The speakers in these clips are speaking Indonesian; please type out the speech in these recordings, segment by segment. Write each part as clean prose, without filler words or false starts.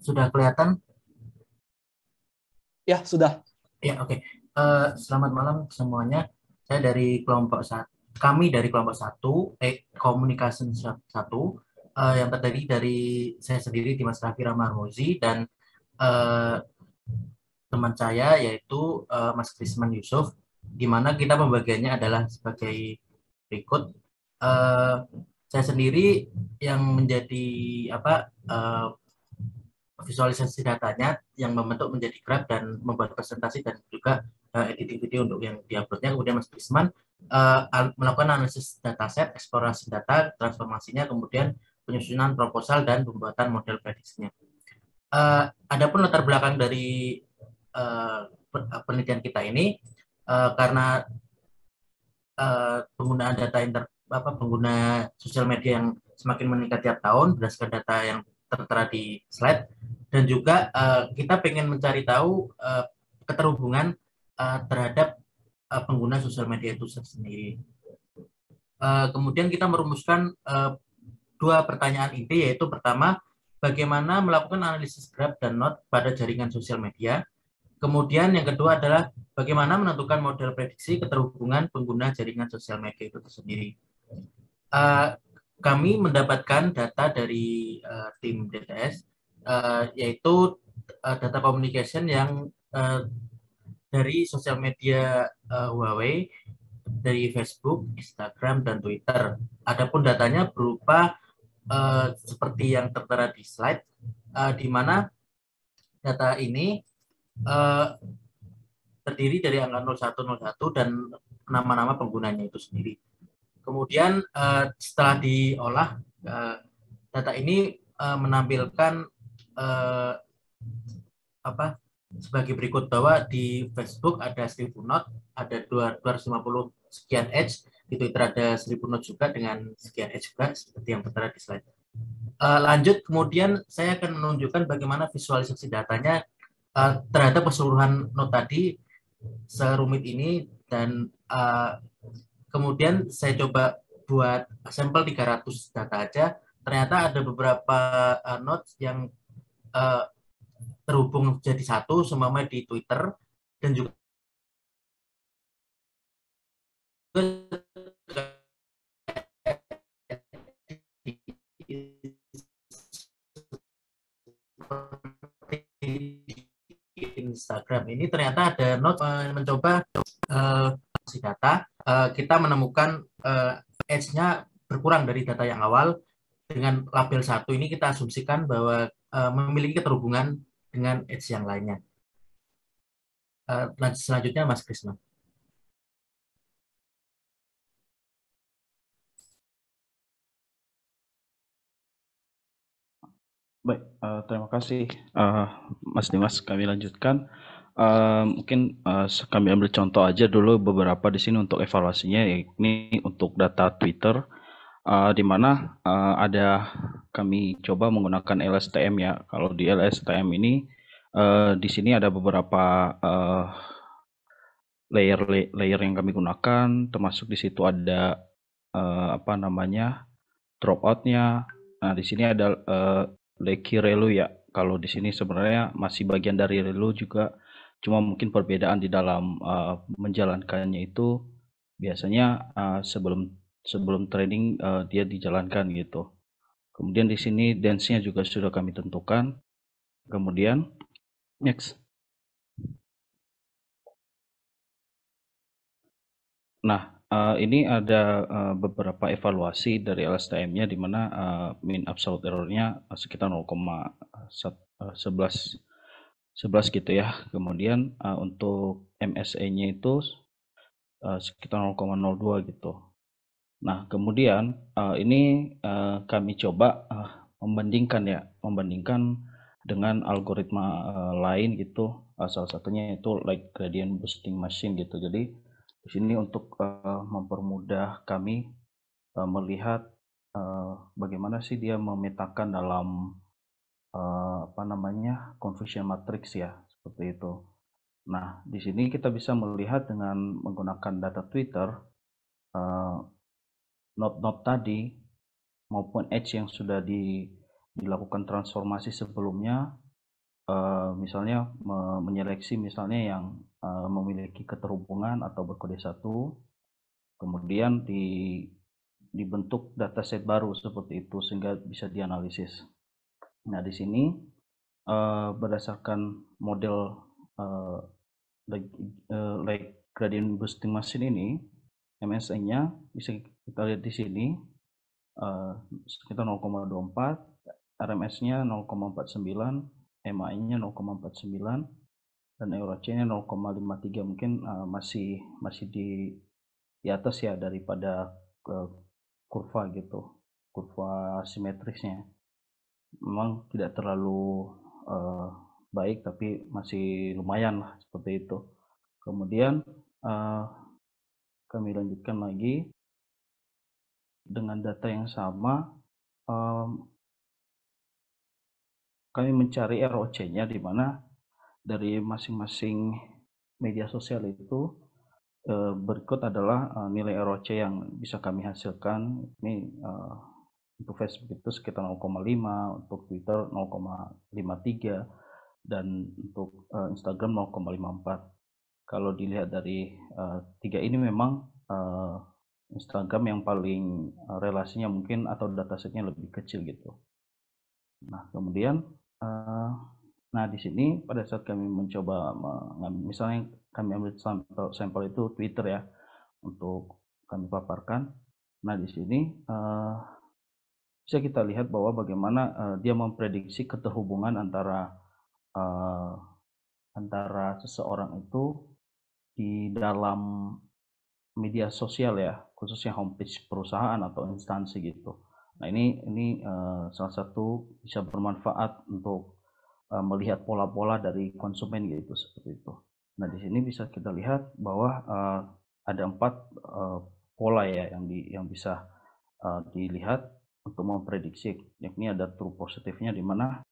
Sudah kelihatan? Ya, sudah. Ya, oke. Selamat malam semuanya. Saya dari kelompok satu. Kami dari kelompok satu, Communication satu, yang terdiri dari saya sendiri, Dimas Raffi Ramarmuzi, dan eh, teman saya yaitu Mas Krisman Yusuf, di mana kita pembagiannya adalah sebagai berikut. Eh, saya sendiri yang menjadi apa visualisasi datanya, yang membentuk menjadi graf dan membuat presentasi dan juga editing video untuk yang diuploadnya. Kemudian Mas Prisman melakukan analisis dataset, eksplorasi data, transformasinya, kemudian penyusunan proposal dan pembuatan model prediksinya. Adapun latar belakang dari penelitian kita ini, karena penggunaan data pengguna sosial media yang semakin meningkat tiap tahun berdasarkan data yang tertera di slide, dan juga kita pengen mencari tahu keterhubungan terhadap pengguna sosial media itu sendiri. Kemudian kita merumuskan dua pertanyaan inti, yaitu pertama, bagaimana melakukan analisis graf dan note pada jaringan sosial media. Kemudian yang kedua adalah bagaimana menentukan model prediksi keterhubungan pengguna jaringan sosial media itu sendiri. Uh, Kami mendapatkan data dari tim DTS, yaitu data communication yang dari sosial media Huawei, dari Facebook, Instagram, dan Twitter. Adapun datanya berupa seperti yang tertera di slide, di mana data ini uh, terdiri dari angka 0101 dan nama-nama penggunanya itu sendiri. Kemudian setelah diolah, data ini menampilkan uh, apa sebagai berikut, bahwa di Facebook ada 1000 not, ada 250 sekian edge, di Twitter ada 1000 not juga dengan sekian edge juga seperti yang tertera di slide. Lanjut, kemudian saya akan menunjukkan bagaimana visualisasi datanya terhadap keseluruhan not tadi serumit ini, dan kemudian saya coba buat sampel 300 data aja. Ternyata ada beberapa notes yang uh, terhubung jadi satu, semuanya di Twitter, dan juga di Instagram ini ternyata ada note mencoba data. Kita menemukan edge-nya berkurang dari data yang awal. Dengan label satu ini kita asumsikan bahwa memiliki keterhubungan dengan edge yang lainnya. Selanjutnya Mas Krisna. Baik, terima kasih Mas Dimas. Kami lanjutkan. Mungkin kami ambil contoh aja dulu beberapa di sini untuk evaluasinya, yakni untuk data Twitter, di mana ada kami coba menggunakan LSTM ya. Kalau di LSTM ini di sini ada beberapa layer yang kami gunakan, termasuk di situ ada apa namanya dropout-nya. Nah, di sini ada Leki Relu ya. Kalau di sini sebenarnya masih bagian dari Relu juga, cuma mungkin perbedaan di dalam menjalankannya itu biasanya sebelum training dia dijalankan gitu. Kemudian di sini dance-nya juga sudah kami tentukan. Kemudian next. Nah, ini ada beberapa evaluasi dari LSTM-nya, di mana mean absolute error-nya sekitar 0,11 gitu ya. Kemudian untuk MSE-nya itu sekitar 0,02 gitu. Nah, kemudian ini kami coba membandingkan dengan algoritma lain gitu. Salah satunya itu like gradient boosting machine gitu. Jadi di sini untuk mempermudah kami melihat bagaimana sih dia memetakan dalam apa namanya confusion matrix ya, seperti itu. Nah, di sini kita bisa melihat dengan menggunakan data Twitter, node-node tadi maupun edge yang sudah dilakukan transformasi sebelumnya misalnya menyeleksi misalnya yang memiliki keterhubungan atau berkode 1, kemudian dibentuk dataset baru seperti itu sehingga bisa dianalisis. Nah, di sini berdasarkan model like gradient boosting machine ini, MSI-nya bisa kita lihat di sini sekitar 0,24, RMS-nya 0,49, MAI-nya 0,49, dan EUROC-nya 0,53. Mungkin masih di atas ya daripada kurva gitu, kurva simetrisnya. Memang tidak terlalu baik, tapi masih lumayan lah seperti itu. Kemudian kami lanjutkan lagi dengan data yang sama. Kami mencari ROC-nya di mana dari masing-masing media sosial itu berikut adalah nilai ROC yang bisa kami hasilkan. Ini untuk Facebook itu sekitar 0,5, untuk Twitter 0,53, dan untuk Instagram 0,54. Kalau dilihat dari tiga ini memang Instagram yang paling relasinya mungkin atau datasetnya lebih kecil gitu. Nah, kemudian nah di sini pada saat kami mencoba misalnya kami ambil sampel itu Twitter ya untuk kami paparkan. Nah, di sini bisa kita lihat bahwa bagaimana dia memprediksi keterhubungan antara seseorang itu di dalam media sosial ya, khususnya homepage perusahaan atau instansi gitu. Nah, ini salah satu bisa bermanfaat untuk melihat pola-pola dari konsumen gitu, seperti itu. Nah, di sini bisa kita lihat bahwa ada 4 pola ya yang bisa dilihat untuk memprediksi, yakni ada true positifnya di mana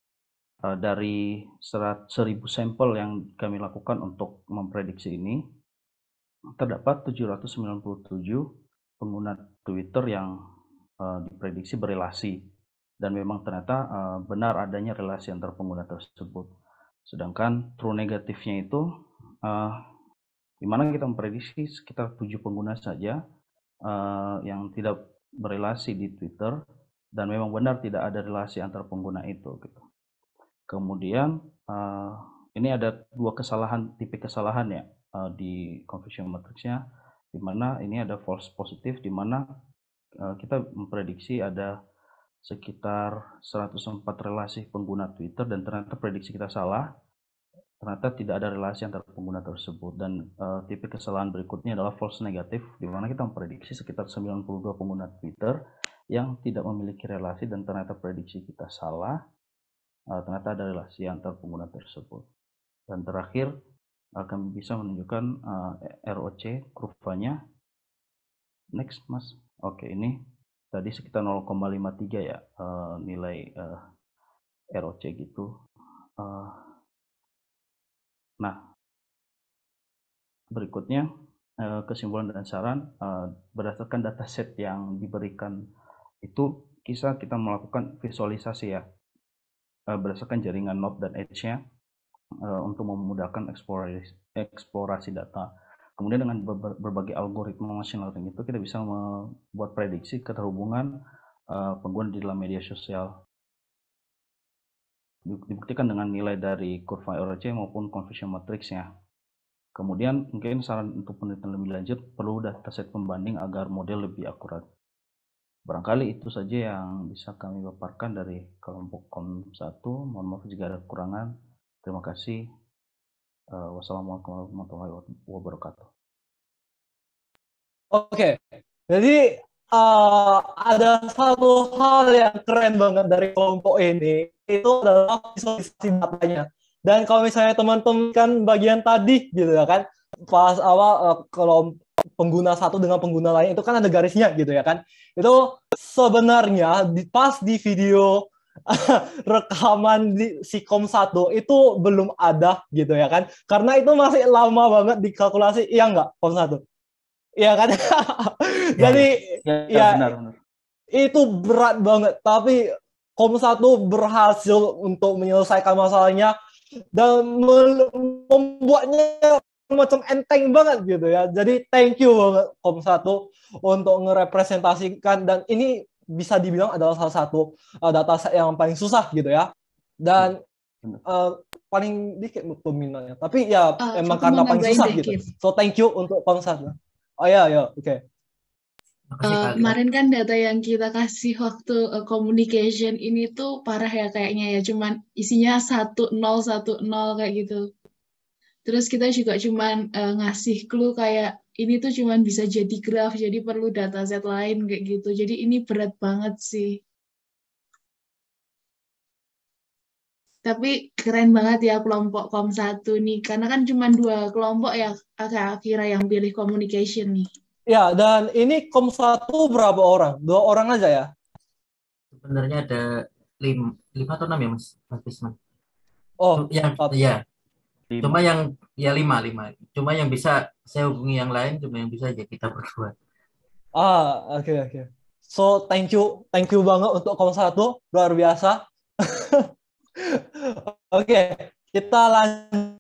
dari 1.000 sampel yang kami lakukan untuk memprediksi ini, terdapat 797 pengguna Twitter yang diprediksi berelasi, dan memang ternyata benar adanya relasi antar pengguna tersebut. Sedangkan true negatifnya itu di mana kita memprediksi sekitar 7 pengguna saja yang tidak berelasi di Twitter, dan memang benar tidak ada relasi antar pengguna itu gitu. Kemudian ini ada 2 tipe kesalahan ya di confusion matrix-nya, di mana ini ada false positif, di mana kita memprediksi ada sekitar 104 relasi pengguna Twitter, dan ternyata prediksi kita salah, ternyata tidak ada relasi antar pengguna tersebut. Dan tipe kesalahan berikutnya adalah false negatif, di mana kita memprediksi sekitar 92 pengguna Twitter yang tidak memiliki relasi, dan ternyata prediksi kita salah, ternyata ada relasi antar pengguna tersebut. Dan terakhir kami bisa menunjukkan ROC kurvanya. Next mas. Oke, ini tadi sekitar 0,53 ya nilai ROC gitu. Nah, berikutnya kesimpulan dan saran berdasarkan dataset yang diberikan itu kita melakukan visualisasi ya berdasarkan jaringan node dan edge-nya untuk memudahkan eksplorasi data. Kemudian dengan berbagai algoritma machine learning itu kita bisa membuat prediksi keterhubungan pengguna di dalam media sosial. Dibuktikan dengan nilai dari kurva ROC maupun confusion matrix-nya. Kemudian mungkin saran untuk penelitian lebih lanjut perlu dataset pembanding agar model lebih akurat. Barangkali itu saja yang bisa kami paparkan dari kelompok KOM 1. Mohon maaf jika ada kekurangan. Terima kasih. Wassalamualaikum warahmatullahi wabarakatuh. Oke, jadi ada satu hal yang keren banget dari kelompok ini, itu adalah visualisasi datanya. Dan kalau misalnya teman-teman kan bagian tadi gitu ya kan, pas awal kalau pengguna satu dengan pengguna lain itu kan ada garisnya gitu ya kan. Itu sebenarnya pas di video rekaman di Sikom 1 itu belum ada gitu ya kan. Karena itu masih lama banget dikalkulasi, iya nggak Kom 1? Iya kan? Jadi ya benar. Itu berat banget, tapi Kom 1 berhasil untuk menyelesaikan masalahnya dan membuatnya macam enteng banget gitu ya. Jadi thank you banget Kom1 untuk ngerepresentasikan, dan ini bisa dibilang adalah salah satu dataset yang paling susah gitu ya. Dan paling dikit peminatnya. Tapi ya emang Aku mau karena paling nambahin susah deh, gitu. Kif. So thank you untuk Kom1. Oh ya, oke. Makasih Kak Alia. Kemarin kan data yang kita kasih waktu communication ini tuh parah ya kayaknya ya, cuman isinya 1010 kayak gitu. Terus kita juga cuman ngasih clue kayak ini tuh cuman bisa jadi graph, jadi perlu dataset lain kayak gitu. Jadi ini berat banget sih. Tapi keren banget ya kelompok Kom1 nih, karena kan cuma 2 kelompok ya Kak Akira yang pilih communication nih. Ya, dan ini Kom1 berapa orang? 2 orang aja ya? Sebenarnya ada 5 atau 6 ya Mas Bisman. Oh, Yang 4. ya, 5. cuma yang ya 5. Cuma yang bisa saya hubungi yang lain, cuma yang bisa aja kita berdua. Oke. So thank you banget untuk Kom1, luar biasa. Oke, kita lanjut